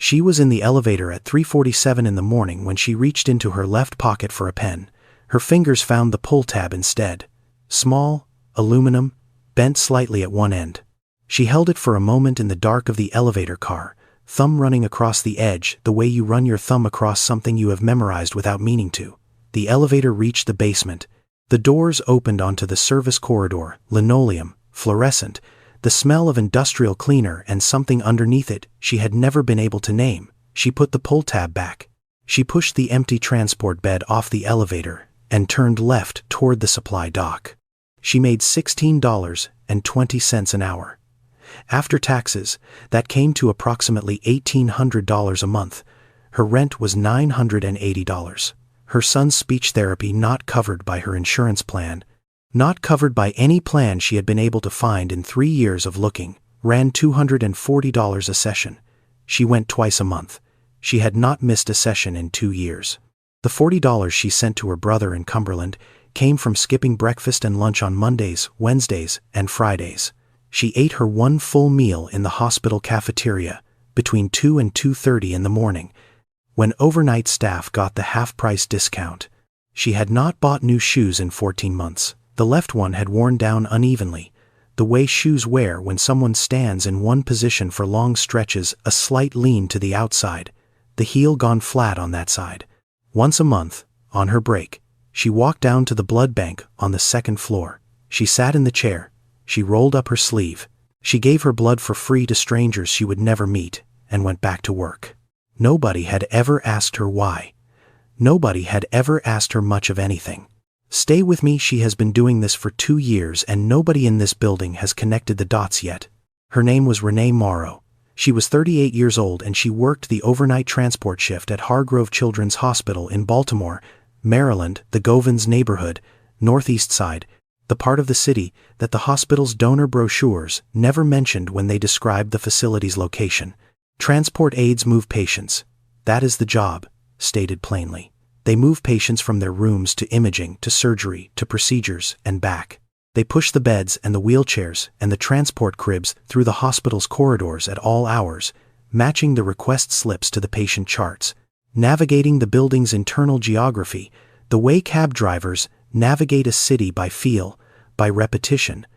She was in the elevator at 3:47 in the morning when she reached into her left pocket for a pen. Her fingers found the pull tab instead. Small, aluminum, bent slightly at one end. She held it for a moment in the dark of the elevator car, thumb running across the edge the way you run your thumb across something you have memorized without meaning to. The elevator reached the basement. The doors opened onto the service corridor, linoleum, fluorescent, the smell of industrial cleaner and something underneath it she had never been able to name. She put the pull tab back. She pushed the empty transport bed off the elevator and turned left toward the supply dock. She made $16.20 an hour. After taxes, that came to approximately $1,800 a month. Her rent was $980. Her son's speech therapy not covered by her insurance plan, not covered by any plan she had been able to find in 3 years of looking, ran $240 a session. She went twice a month. She had not missed a session in 2 years. The $40 she sent to her brother in Cumberland came from skipping breakfast and lunch on Mondays, Wednesdays, and Fridays. She ate her one full meal in the hospital cafeteria between 2 and 2:30 in the morning, when overnight staff got the half-price discount. She had not bought new shoes in 14 months. The left one had worn down unevenly, the way shoes wear when someone stands in one position for long stretches, a slight lean to the outside, the heel gone flat on that side. Once a month, on her break, she walked down to the blood bank on the second floor. She sat in the chair. She rolled up her sleeve. She gave her blood for free to strangers she would never meet, and went back to work. Nobody had ever asked her why. Nobody had ever asked her much of anything. Stay with me, she has been doing this for 2 years and nobody in this building has connected the dots yet. Her name was Renee Morrow. She was 38 years old and she worked the overnight transport shift at Hargrove Children's Hospital in Baltimore, Maryland, the Govans neighborhood, northeast side, the part of the city that the hospital's donor brochures never mentioned when they described the facility's location. Transport aides move patients. That is the job, stated plainly. They move patients from their rooms to imaging, to surgery, to procedures, and back. They push the beds and the wheelchairs and the transport cribs through the hospital's corridors at all hours, matching the request slips to the patient charts, navigating the building's internal geography, the way cab drivers navigate a city by feel, by repetition,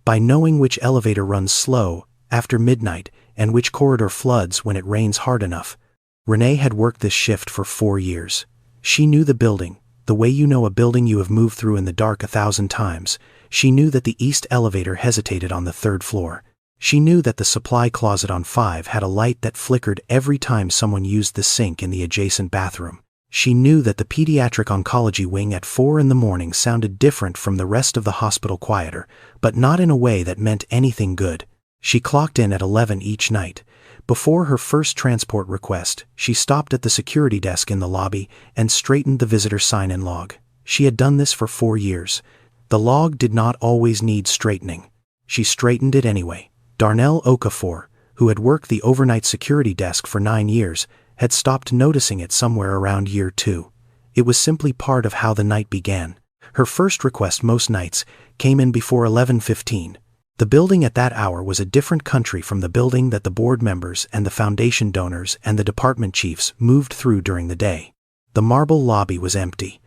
by knowing which elevator runs slow after midnight and which corridor floods when it rains hard enough. Renee had worked this shift for 4 years. She knew the building, the way you know a building you have moved through in the dark 1,000 times. She knew that the east elevator hesitated on the 3rd floor. She knew that the supply closet on 5 had a light that flickered every time someone used the sink in the adjacent bathroom. She knew that the pediatric oncology wing at 4 in the morning sounded different from the rest of the hospital, quieter, but not in a way that meant anything good. She clocked in at 11 each night. Before her first transport request, she stopped at the security desk in the lobby and straightened the visitor sign-in log. She had done this for 4 years. The log did not always need straightening. She straightened it anyway. Darnell Okafor, who had worked the overnight security desk for 9 years, had stopped noticing it somewhere around year 2. It was simply part of how the night began. Her first request most nights came in before 11:15. The building at that hour was a different country from the building that the board members and the foundation donors and the department chiefs moved through during the day. The marble lobby was empty.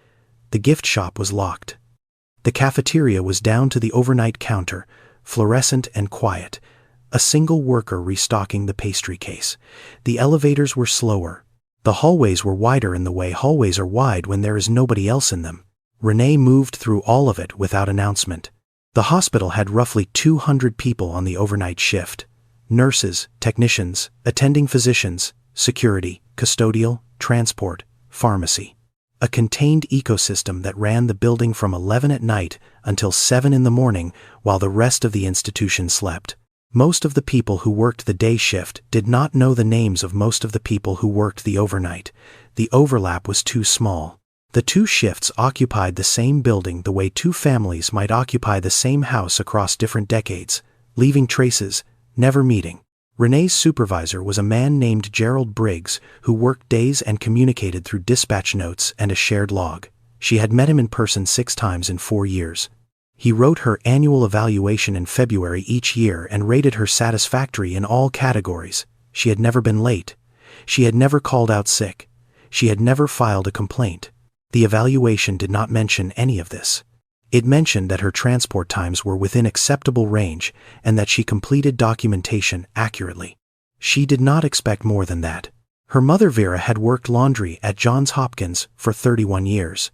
The gift shop was locked. The cafeteria was down to the overnight counter, fluorescent and quiet. A single worker restocking the pastry case. The elevators were slower. The hallways were wider in the way hallways are wide when there is nobody else in them. Renee moved through all of it without announcement. The hospital had roughly 200 people on the overnight shift. Nurses, technicians, attending physicians, security, custodial, transport, pharmacy. A contained ecosystem that ran the building from 11 at night until 7 in the morning while the rest of the institution slept. Most of the people who worked the day shift did not know the names of most of the people who worked the overnight. The overlap was too small. The 2 shifts occupied the same building the way 2 families might occupy the same house across different decades, leaving traces, never meeting. Renee's supervisor was a man named Gerald Briggs, who worked days and communicated through dispatch notes and a shared log. She had met him in person 6 times in 4 years. He wrote her annual evaluation in February each year and rated her satisfactory in all categories. She had never been late. She had never called out sick. She had never filed a complaint. The evaluation did not mention any of this. It mentioned that her transport times were within acceptable range and that she completed documentation accurately. She did not expect more than that. Her mother Vera had worked laundry at Johns Hopkins for 31 years.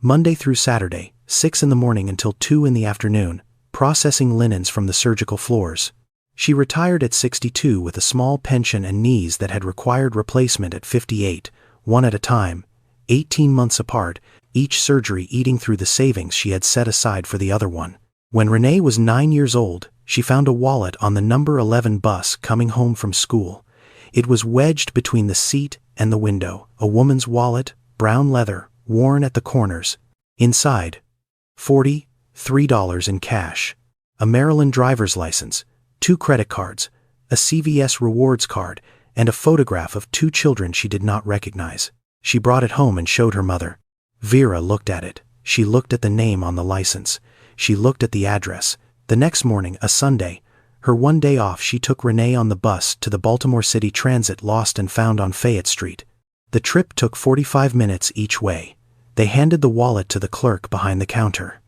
Monday through Saturday, 6 in the morning until 2 in the afternoon, processing linens from the surgical floors. She retired at 62 with a small pension and knees that had required replacement at 58, one at a time, 18 months apart, each surgery eating through the savings she had set aside for the other one. When Renee was 9 years old, she found a wallet on the number 11 bus coming home from school. It was wedged between the seat and the window, a woman's wallet, brown leather, worn at the corners. Inside, $43 in cash, a Maryland driver's license, 2 credit cards, a CVS rewards card, and a photograph of 2 children she did not recognize. She brought it home and showed her mother. Vera looked at it. She looked at the name on the license. She looked at the address. The next morning, a Sunday, her one day off, she took Renee on the bus to the Baltimore City Transit Lost and Found on Fayette Street. The trip took 45 minutes each way. They handed the wallet to the clerk behind the counter.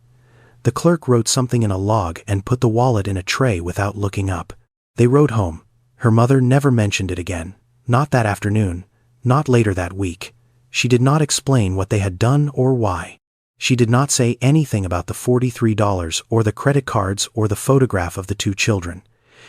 The clerk wrote something in a log and put the wallet in a tray without looking up. They rode home. Her mother never mentioned it again, not that afternoon, not later that week. She did not explain what they had done or why. She did not say anything about the $43 or the credit cards or the photograph of the 2 children.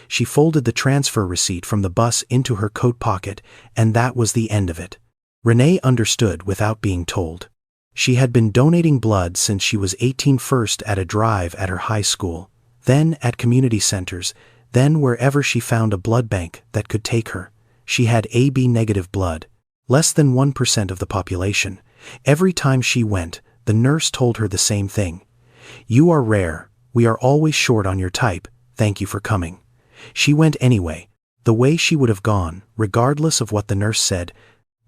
She folded the transfer receipt from the bus into her coat pocket, and that was the end of it. Renee understood without being told. She had been donating blood since she was 18, first at a drive at her high school, then at community centers, then wherever she found a blood bank that could take her. She had AB negative blood, less than 1% of the population. Every time she went, the nurse told her the same thing. "You are rare, we are always short on your type, thank you for coming." She went anyway, the way she would have gone, regardless of what the nurse said,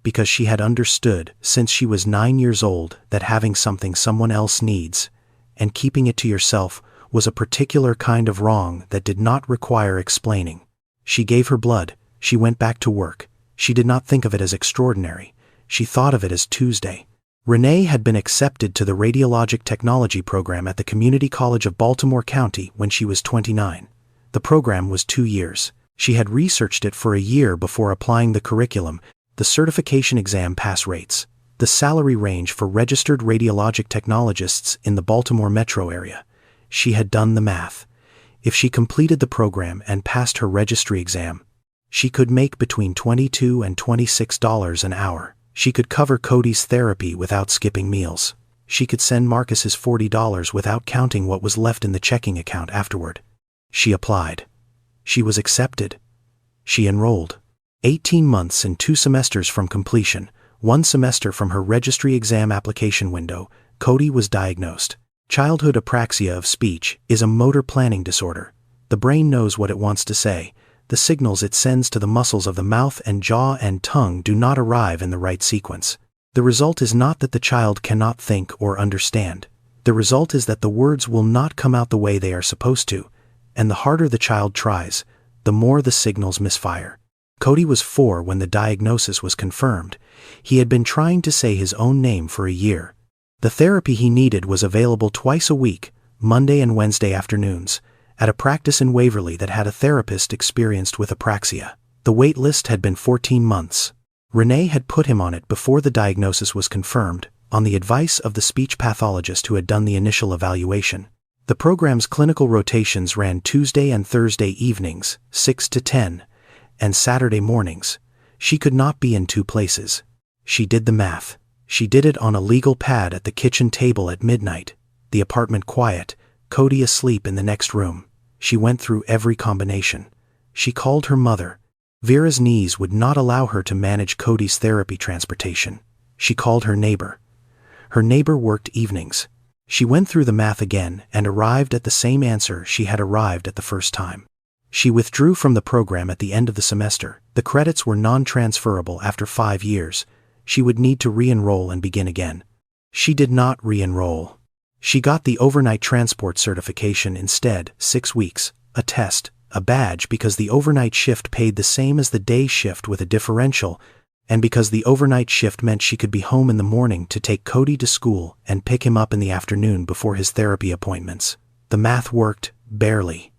because she had understood since she was 9 years old that having something someone else needs, and keeping it to yourself, was a particular kind of wrong that did not require explaining. She gave her blood, she went back to work. She did not think of it as extraordinary. She thought of it as Tuesday. Renee had been accepted to the radiologic technology program at the Community College of Baltimore County when she was 29. The program was 2 years. She had researched it for a year before applying the curriculum, the certification exam pass rates, the salary range for registered radiologic technologists in the Baltimore metro area. She had done the math. If she completed the program and passed her registry exam, she could make between $22 and $26 an hour. She could cover Cody's therapy without skipping meals. She could send Marcus his $40 without counting what was left in the checking account afterward. She applied. She was accepted. She enrolled. 18 months and 2 semesters from completion, 1 semester from her registry exam application window, Cody was diagnosed. Childhood apraxia of speech is a motor planning disorder. The brain knows what it wants to say. The signals it sends to the muscles of the mouth and jaw and tongue do not arrive in the right sequence. The result is not that the child cannot think or understand. The result is that the words will not come out the way they are supposed to, and the harder the child tries, the more the signals misfire. Cody was 4 when the diagnosis was confirmed. He had been trying to say his own name for a year. The therapy he needed was available twice a week, Monday and Wednesday afternoons, at a practice in Waverly that had a therapist experienced with apraxia. The wait list had been 14 months. Renee had put him on it before the diagnosis was confirmed, on the advice of the speech pathologist who had done the initial evaluation. The program's clinical rotations ran Tuesday and Thursday evenings, 6 to 10, and Saturday mornings. She could not be in 2 places. She did the math. She did it on a legal pad at the kitchen table at midnight, the apartment quiet, Cody asleep in the next room. She went through every combination. She called her mother. Vera's knees would not allow her to manage Cody's therapy transportation. She called her neighbor. Her neighbor worked evenings. She went through the math again and arrived at the same answer she had arrived at the first time. She withdrew from the program at the end of the semester. The credits were non-transferable after 5 years. She would need to re-enroll and begin again. She did not re-enroll. She got the overnight transport certification instead, 6 weeks, a test, a badge because the overnight shift paid the same as the day shift with a differential, and because the overnight shift meant she could be home in the morning to take Cody to school and pick him up in the afternoon before his therapy appointments. The math worked, barely.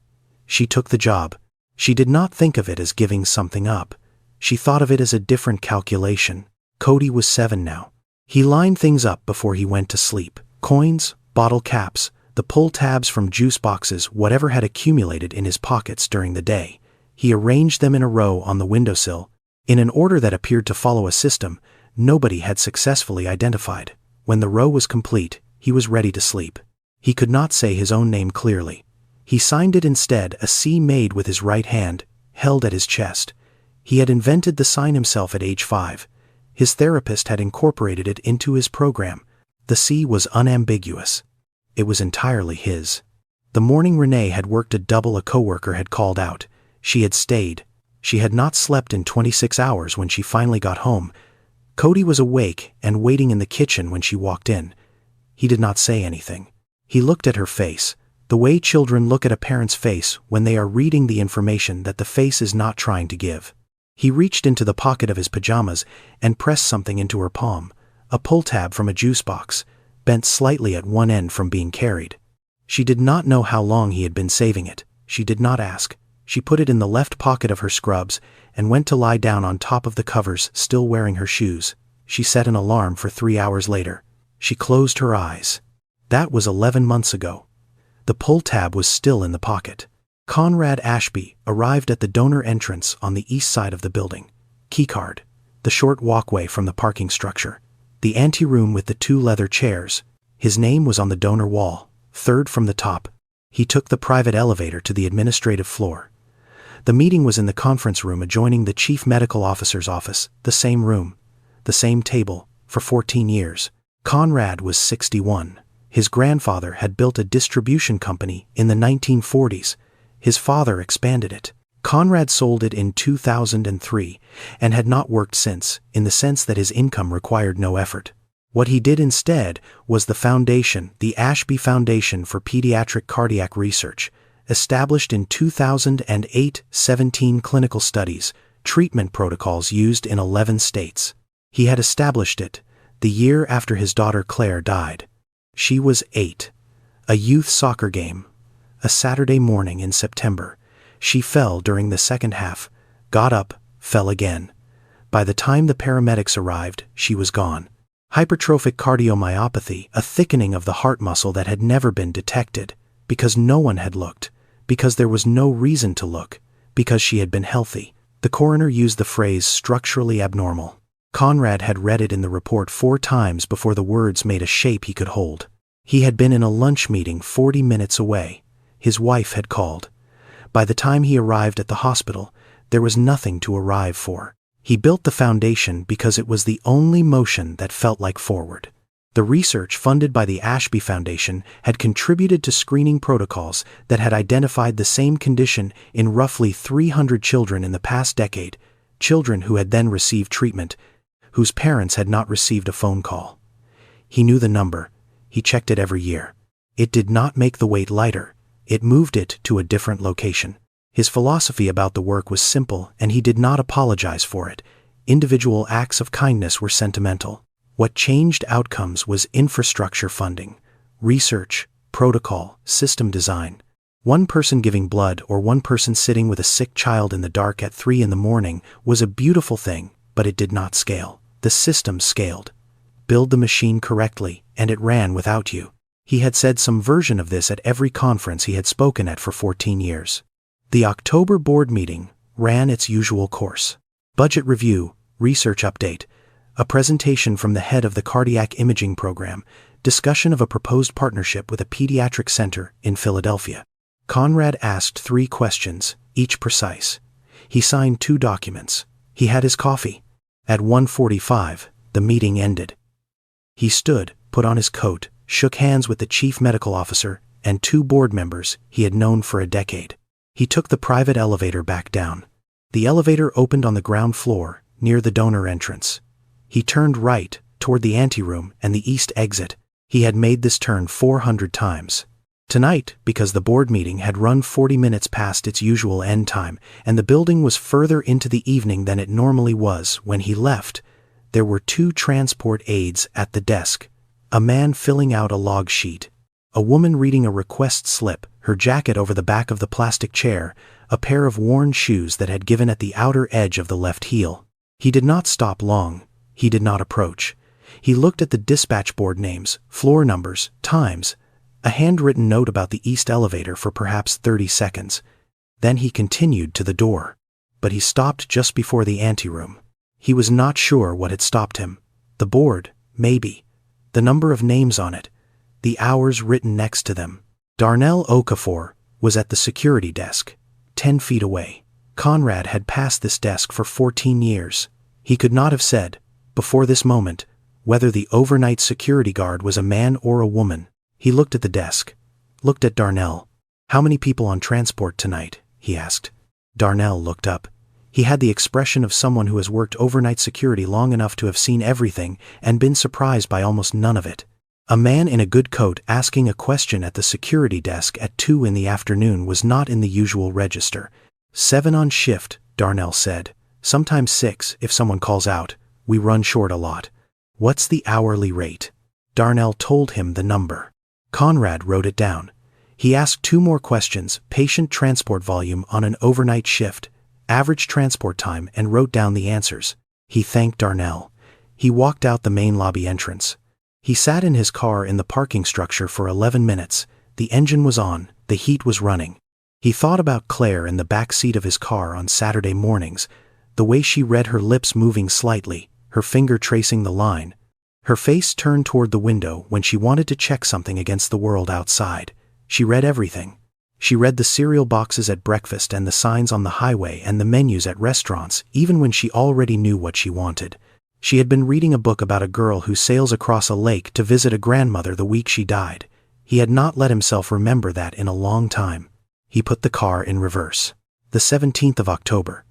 She took the job. She did not think of it as giving something up. She thought of it as a different calculation. Cody was 7 now. He lined things up before he went to sleep. Coins, bottle caps, the pull tabs from juice boxes, whatever had accumulated in his pockets during the day. He arranged them in a row on the windowsill, in an order that appeared to follow a system nobody had successfully identified. When the row was complete, he was ready to sleep. He could not say his own name clearly. He signed it instead, a C made with his right hand, held at his chest. He had invented the sign himself at age 5. His therapist had incorporated it into his program. The C was unambiguous. It was entirely his. The morning Renee had worked a double a coworker had called out. She had stayed. She had not slept in 26 hours when she finally got home. Cody was awake and waiting in the kitchen when she walked in. He did not say anything. He looked at her face, the way children look at a parent's face when they are reading the information that the face is not trying to give. He reached into the pocket of his pajamas and pressed something into her palm, a pull tab from a juice box, bent slightly at one end from being carried. She did not know how long he had been saving it. She did not ask. She put it in the left pocket of her scrubs and went to lie down on top of the covers, still wearing her shoes. She set an alarm for 3 hours later. She closed her eyes. That was 11 months ago. The pull tab was still in the pocket. Conrad Ashby arrived at the donor entrance on the east side of the building. Keycard. The short walkway from the parking structure. The anteroom with the 2 leather chairs. His name was on the donor wall, 3rd from the top. He took the private elevator to the administrative floor. The meeting was in the conference room adjoining the chief medical officer's office, the same room, the same table, for 14 years. Conrad was 61. His grandfather had built a distribution company in the 1940s. His father expanded it. Conrad sold it in 2003 and had not worked since, in the sense that his income required no effort. What he did instead was the foundation, the Ashby Foundation for Pediatric Cardiac Research, established in 2008, 17 clinical studies, treatment protocols used in 11 states. He had established it the year after his daughter Claire died. She was 8. A youth soccer game. A Saturday morning in September. She fell during the second half, got up, fell again. By the time the paramedics arrived, she was gone. Hypertrophic cardiomyopathy, a thickening of the heart muscle that had never been detected, because no one had looked, because there was no reason to look, because she had been healthy. The coroner used the phrase structurally abnormal. Conrad had read it in the report 4 times before the words made a shape he could hold. He had been in a lunch meeting 40 minutes away. His wife had called. By the time he arrived at the hospital, there was nothing to arrive for. He built the foundation because it was the only motion that felt like forward. The research funded by the Ashby Foundation had contributed to screening protocols that had identified the same condition in roughly 300 children in the past decade, children who had then received treatment, whose parents had not received a phone call. He knew the number. He checked it every year. It did not make the weight lighter. It moved it to a different location. His philosophy about the work was simple, and he did not apologize for it. Individual acts of kindness were sentimental. What changed outcomes was infrastructure funding, research, protocol, system design. One person giving blood or one person sitting with a sick child in the dark at 3 in the morning was a beautiful thing, but it did not scale. The system scaled. Build the machine correctly, and it ran without you. He had said some version of this at every conference he had spoken at for 14 years. The October board meeting ran its usual course. Budget review, research update, a presentation from the head of the cardiac imaging program, discussion of a proposed partnership with a pediatric center in Philadelphia. Conrad asked 3 questions, each precise. He signed 2 documents. He had his coffee. At 1:45, the meeting ended. He stood, put on his coat, shook hands with the chief medical officer and 2 board members he had known for a decade. He took the private elevator back down. The elevator opened on the ground floor, near the donor entrance. He turned right, toward the anteroom and the east exit. He had made this turn 400 times. Tonight, because the board meeting had run 40 minutes past its usual end time, and the building was further into the evening than it normally was when he left, there were 2 transport aides at the desk, a man filling out a log sheet, a woman reading a request slip, her jacket over the back of the plastic chair, a pair of worn shoes that had given at the outer edge of the left heel. He did not stop long. He did not approach. He looked at the dispatch board names, floor numbers, times, a handwritten note about the east elevator for perhaps 30 seconds. Then he continued to the door. But he stopped just before the anteroom. He was not sure what had stopped him. The board, maybe. The number of names on it. The hours written next to them. Darnell Okafor was at the security desk, 10 feet away. Conrad had passed this desk for 14 years. He could not have said, before this moment, whether the overnight security guard was a man or a woman. He looked at the desk, looked at Darnell. "How many people on transport tonight?" he asked. Darnell looked up. He had the expression of someone who has worked overnight security long enough to have seen everything and been surprised by almost none of it. A man in a good coat asking a question at the security desk at 2 in the afternoon was not in the usual register. 7 on shift, Darnell said. Sometimes 6 if someone calls out. We run short a lot. What's the hourly rate? Darnell told him the number. Conrad wrote it down. He asked 2 more questions: patient transport volume on an overnight shift, average transport time, and wrote down the answers. He thanked Darnell. He walked out the main lobby entrance. He sat in his car in the parking structure for 11 minutes. The engine was on, the heat was running. He thought about Claire in the back seat of his car on Saturday mornings, the way she read, her lips moving slightly, her finger tracing the line. Her face turned toward the window when she wanted to check something against the world outside. She read everything. She read the cereal boxes at breakfast and the signs on the highway and the menus at restaurants, even when she already knew what she wanted. She had been reading a book about a girl who sails across a lake to visit a grandmother the week she died. He had not let himself remember that in a long time. He put the car in reverse. The 17th of October.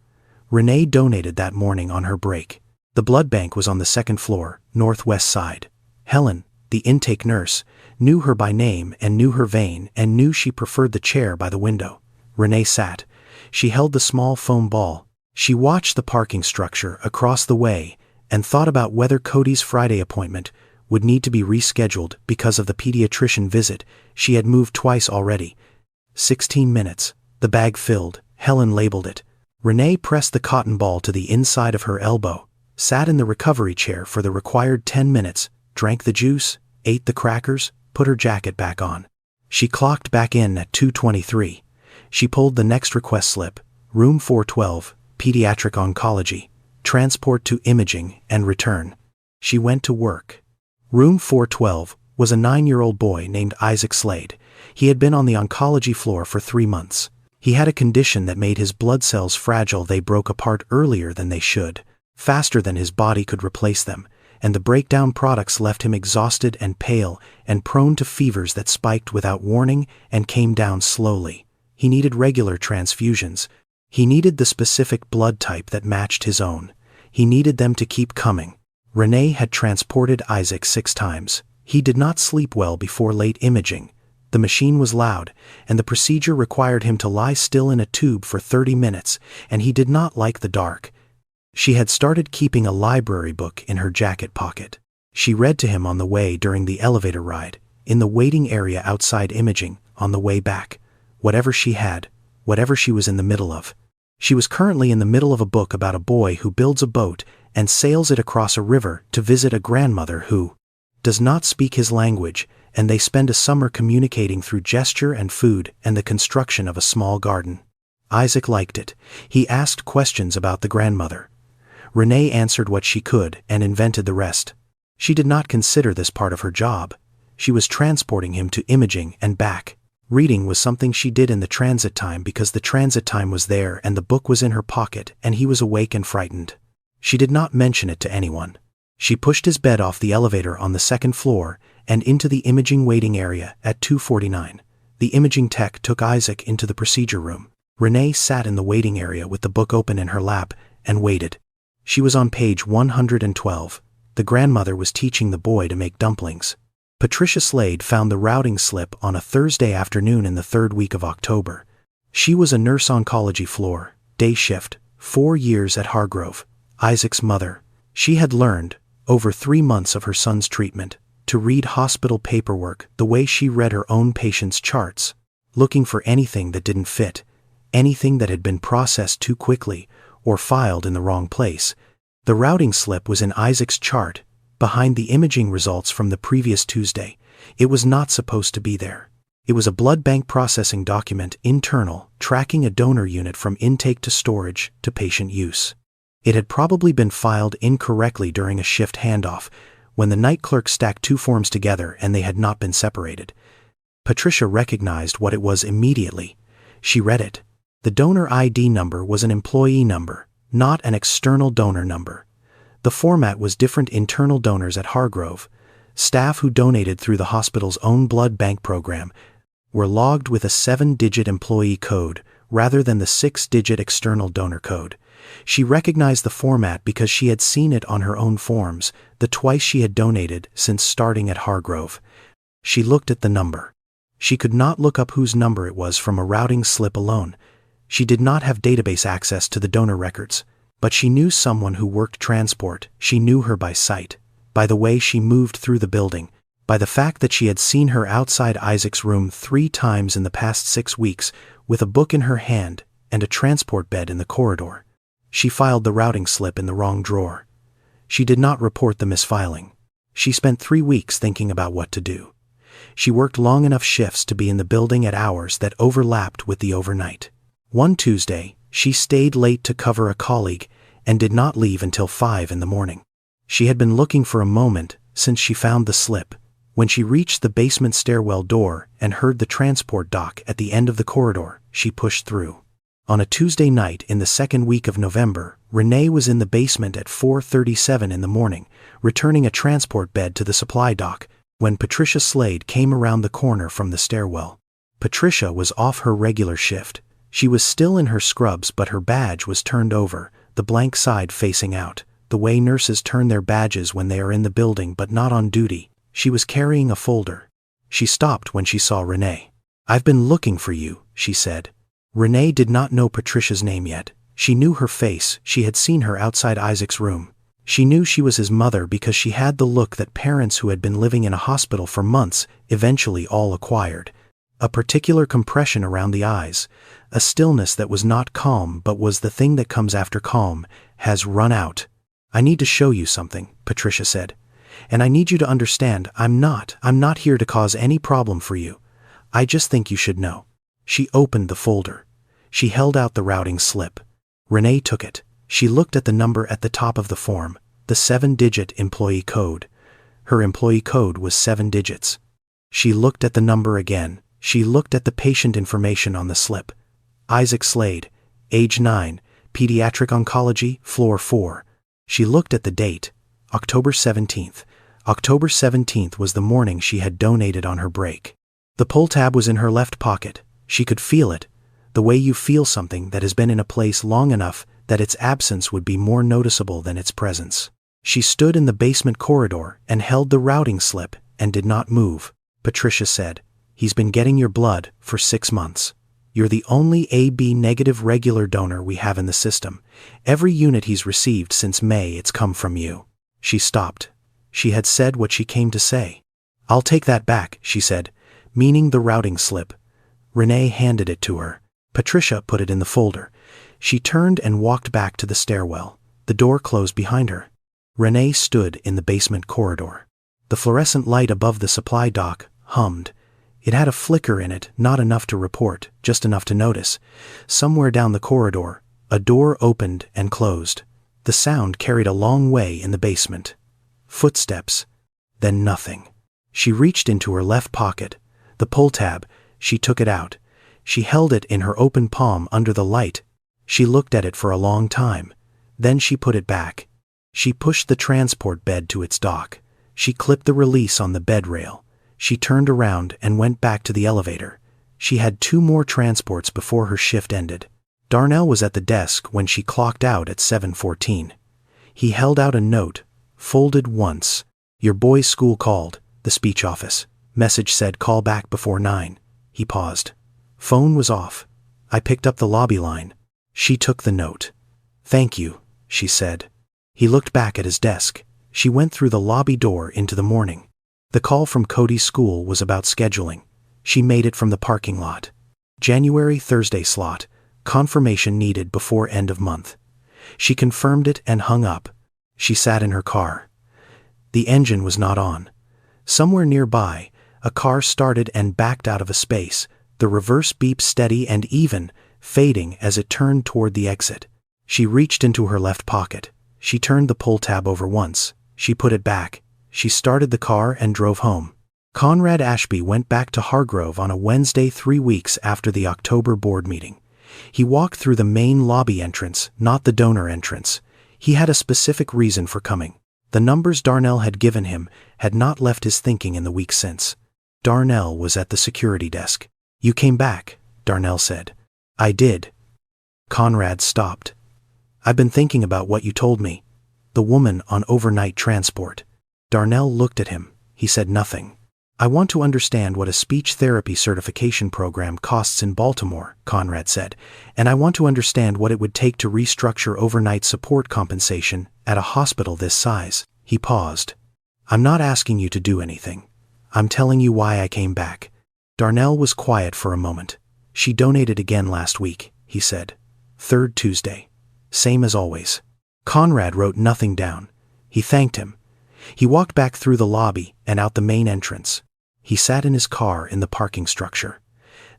Renee donated that morning on her break. The blood bank was on the 2nd floor, northwest side. Helen, the intake nurse, knew her by name and knew her vein and knew she preferred the chair by the window. Renee sat. She held the small foam ball. She watched the parking structure across the way and thought about whether Cody's Friday appointment would need to be rescheduled because of the pediatrician visit. She had moved twice already. 16 minutes. The bag filled. Helen labeled it. Renee pressed the cotton ball to the inside of her elbow, sat in the recovery chair for the required 10 minutes, drank the juice, ate the crackers, put her jacket back on. She clocked back in at 2:23. She pulled the next request slip, room 412, pediatric oncology, transport to imaging and return. She went to work. Room 412 was a 9-year-old boy named Isaac Slade. He had been on the oncology floor for 3 months. He had a condition that made his blood cells fragile. They broke apart earlier than they should, faster than his body could replace them, and the breakdown products left him exhausted and pale and prone to fevers that spiked without warning and came down slowly. He needed regular transfusions. He needed the specific blood type that matched his own. He needed them to keep coming. Renee had transported Isaac 6 times. He did not sleep well before late imaging. The machine was loud, and the procedure required him to lie still in a tube for 30 minutes, and he did not like the dark. She had started keeping a library book in her jacket pocket. She read to him on the way during the elevator ride, in the waiting area outside imaging, on the way back. Whatever she had, whatever she was in the middle of. She was currently in the middle of a book about a boy who builds a boat and sails it across a river to visit a grandmother who does not speak his language, and they spend a summer communicating through gesture and food and the construction of a small garden. Isaac liked it. He asked questions about the grandmother. Renee answered what she could and invented the rest. She did not consider this part of her job. She was transporting him to imaging and back. Reading was something she did in the transit time because the transit time was there and the book was in her pocket and he was awake and frightened. She did not mention it to anyone. She pushed his bed off the elevator on the 2nd floor and into the imaging waiting area at 2:49. The imaging tech took Isaac into the procedure room. Renee sat in the waiting area with the book open in her lap and waited. She was on page 112. The grandmother was teaching the boy to make dumplings. Patricia Slade found the routing slip on a Thursday afternoon in the third week of October. She was a nurse oncology floor, day shift, 4 years at Hargrove, Isaac's mother. She had learned, over 3 months of her son's treatment, to read hospital paperwork the way she read her own patient's charts, looking for anything that didn't fit, anything that had been processed too quickly or filed in the wrong place. The routing slip was in Isaac's chart, behind the imaging results from the previous Tuesday. It was not supposed to be there. It was a blood bank processing document, internal, tracking a donor unit from intake to storage to patient use. It had probably been filed incorrectly during a shift handoff, when the night clerk stacked 2 forms together and they had not been separated. Patricia recognized what it was immediately. She read it. The donor ID number was an employee number, not an external donor number. The format was different. Internal donors at Hargrove, staff who donated through the hospital's own blood bank program, were logged with a 7-digit employee code rather than the 6-digit external donor code. She recognized the format because she had seen it on her own forms, the twice she had donated since starting at Hargrove. She looked at the number. She could not look up whose number it was from a routing slip alone. She did not have database access to the donor records, but she knew someone who worked transport. She knew her by sight, by the way she moved through the building, by the fact that she had seen her outside Isaac's room 3 times in the past 6 weeks, with a book in her hand and a transport bed in the corridor. She filed the routing slip in the wrong drawer. She did not report the misfiling. She spent 3 weeks thinking about what to do. She worked long enough shifts to be in the building at hours that overlapped with the overnight. One Tuesday, she stayed late to cover a colleague and did not leave until 5 in the morning. She had been looking for a moment since she found the slip. When she reached the basement stairwell door and heard the transport dock at the end of the corridor, she pushed through. On a Tuesday night in the second week of November, Renee was in the basement at 4:37 in the morning, returning a transport bed to the supply dock, when Patricia Slade came around the corner from the stairwell. Patricia was off her regular shift. She was still in her scrubs, but her badge was turned over, the blank side facing out, the way nurses turn their badges when they are in the building but not on duty. She was carrying a folder. She stopped when she saw Renee. "I've been looking for you," she said. Renee did not know Patricia's name yet. She knew her face. She had seen her outside Isaac's room. She knew she was his mother because she had the look that parents who had been living in a hospital for months eventually all acquired. A particular compression around the eyes, a stillness that was not calm but was the thing that comes after calm, has run out. "I need to show you something," Patricia said. "And I need you to understand, I'm not here to cause any problem for you. I just think you should know." She opened the folder. She held out the routing slip. Renee took it. She looked at the number at the top of the form, the 7-digit employee code. Her employee code was 7 digits. She looked at the number again. She looked at the patient information on the slip. Isaac Slade, age 9, pediatric oncology, floor 4. She looked at the date, October 17th. October 17th was the morning she had donated on her break. The pull tab was in her left pocket. She could feel it, the way you feel something that has been in a place long enough that its absence would be more noticeable than its presence. She stood in the basement corridor and held the routing slip and did not move. Patricia said, "He's been getting your blood for 6 months. You're the only AB negative regular donor we have in the system. Every unit he's received since May, it's come from you." She stopped. She had said what she came to say. "I'll take that back," she said, meaning the routing slip. Renee handed it to her. Patricia put it in the folder. She turned and walked back to the stairwell. The door closed behind her. Renee stood in the basement corridor. The fluorescent light above the supply dock hummed. It had a flicker in it, not enough to report, just enough to notice. Somewhere down the corridor, a door opened and closed. The sound carried a long way in the basement. Footsteps. Then nothing. She reached into her left pocket. The pull tab. She took it out. She held it in her open palm under the light. She looked at it for a long time. Then she put it back. She pushed the transport bed to its dock. She clipped the release on the bed rail. She turned around and went back to the elevator. She had 2 more transports before her shift ended. Darnell was at the desk when she clocked out at 7:14. He held out a note, folded once. "Your boy's school called. The The speech office. Message said call back before 9. He paused. Phone was off. I picked up the lobby line. She took the note. Thank you, she said. He looked back at his desk. She went through the lobby door into the morning. The call from Cody's school was about scheduling. She made it from the parking lot. January Thursday slot. Confirmation needed before end of month. She confirmed it and hung up. She sat in her car. The engine was not on. Somewhere nearby, a car started and backed out of a space, the reverse beep steady and even, fading as it turned toward the exit. She reached into her left pocket. She turned the pull tab over once. She put it back. She started the car and drove home. Conrad Ashby went back to Hargrove on a Wednesday 3 weeks after the October board meeting. He walked through the main lobby entrance, not the donor entrance. He had a specific reason for coming. The numbers Darnell had given him had not left his thinking in the weeks since. Darnell was at the security desk. You came back, Darnell said. I did. Conrad stopped. I've been thinking about what you told me. The woman on overnight transport. Darnell looked at him. He said nothing. I want to understand what a speech therapy certification program costs in Baltimore, Conrad said, and I want to understand what it would take to restructure overnight support compensation at a hospital this size. He paused. I'm not asking you to do anything. I'm telling you why I came back. Darnell was quiet for a moment. She donated again last week, he said. 3rd Tuesday. Same as always. Conrad wrote nothing down. He thanked him. He walked back through the lobby and out the main entrance. He sat in his car in the parking structure.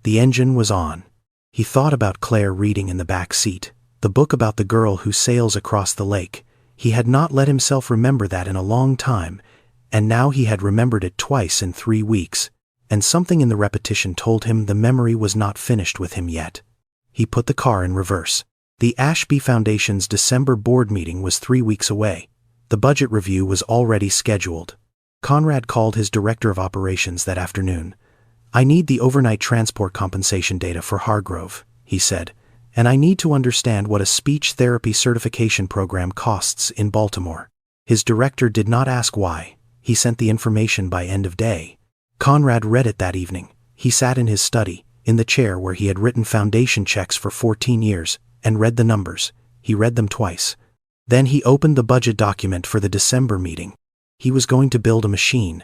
The engine was on. He thought about Claire reading in the back seat, the book about the girl who sails across the lake. He had not let himself remember that in a long time, and now he had remembered it twice in 3 weeks, and something in the repetition told him the memory was not finished with him yet. He put the car in reverse. The Ashby Foundation's December board meeting was 3 weeks away. The budget review was already scheduled. Conrad called his director of operations that afternoon. I need the overnight transport compensation data for Hargrove, he said, and I need to understand what a speech therapy certification program costs in Baltimore. His director did not ask why. He sent the information by end of day. Conrad read it that evening. He sat in his study, in the chair where he had written foundation checks for 14 years, and read the numbers. He read them twice. Then he opened the budget document for the December meeting. He was going to build a machine.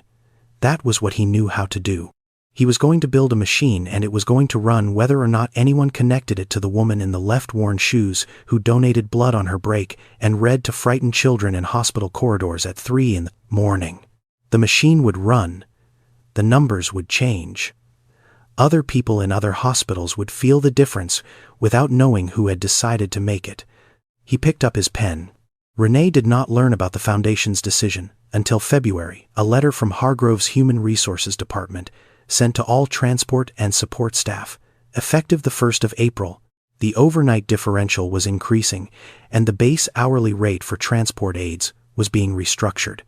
That was what he knew how to do. He was going to build a machine and it was going to run whether or not anyone connected it to the woman in the left-worn shoes who donated blood on her break and read to frightened children in hospital corridors at 3 in the morning. The machine would run. The numbers would change. Other people in other hospitals would feel the difference without knowing who had decided to make it. He picked up his pen. Renee did not learn about the Foundation's decision until February. A letter from Hargrove's Human Resources Department sent to all transport and support staff. Effective the 1st of April, the overnight differential was increasing and the base hourly rate for transport aides was being restructured.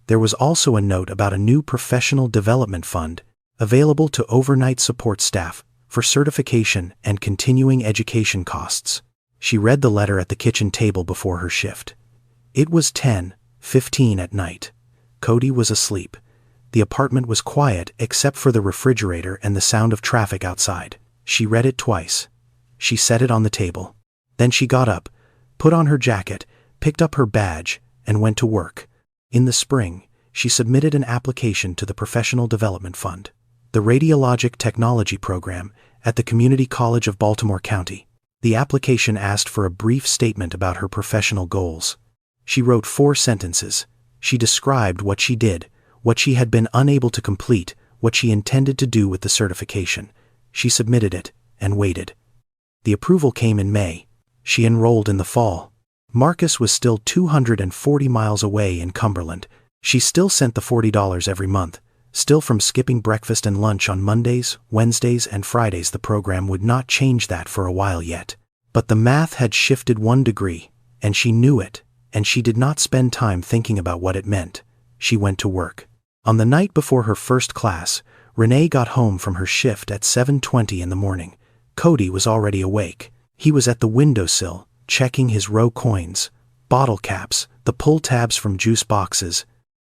There was also a note about a new professional development fund available to overnight support staff for certification and continuing education costs. She read the letter at the kitchen table before her shift. It was 10:15 at night. Cody was asleep. The apartment was quiet except for the refrigerator and the sound of traffic outside. She read it twice. She set it on the table. Then she got up, put on her jacket, picked up her badge, and went to work. In the spring, she submitted an application to the Professional Development Fund, the Radiologic Technology Program, at the Community College of Baltimore County. The application asked for a brief statement about her professional goals. She wrote 4 sentences. She described what she did, what she had been unable to complete, what she intended to do with the certification. She submitted it, and waited. The approval came in May. She enrolled in the fall. Marcus was still 240 miles away in Cumberland. She still sent the $40 every month. Still from skipping breakfast and lunch on Mondays, Wednesdays, and Fridays. The program would not change that for a while yet. But the math had shifted 1 degree, and she knew it, and she did not spend time thinking about what it meant. She went to work. On the night before her first class, Renee got home from her shift at 7:20 in the morning. Cody was already awake. He was at the windowsill, checking his row coins, bottle caps, the pull tabs from juice boxes.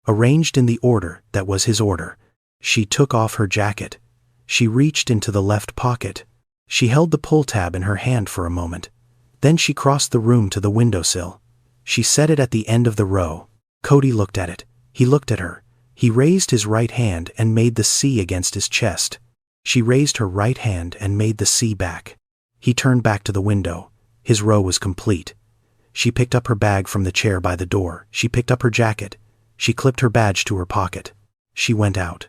arranged in the order that was his order. She took off her jacket. She reached into the left pocket. She held the pull tab in her hand for a moment. Then she crossed the room to the windowsill. She set it at the end of the row. Cody looked at it. He looked at her. He raised his right hand and made the C against his chest. She raised her right hand and made the C back. He turned back to the window. His row was complete. She picked up her bag from the chair by the door. She picked up her jacket. She clipped her badge to her pocket. She went out.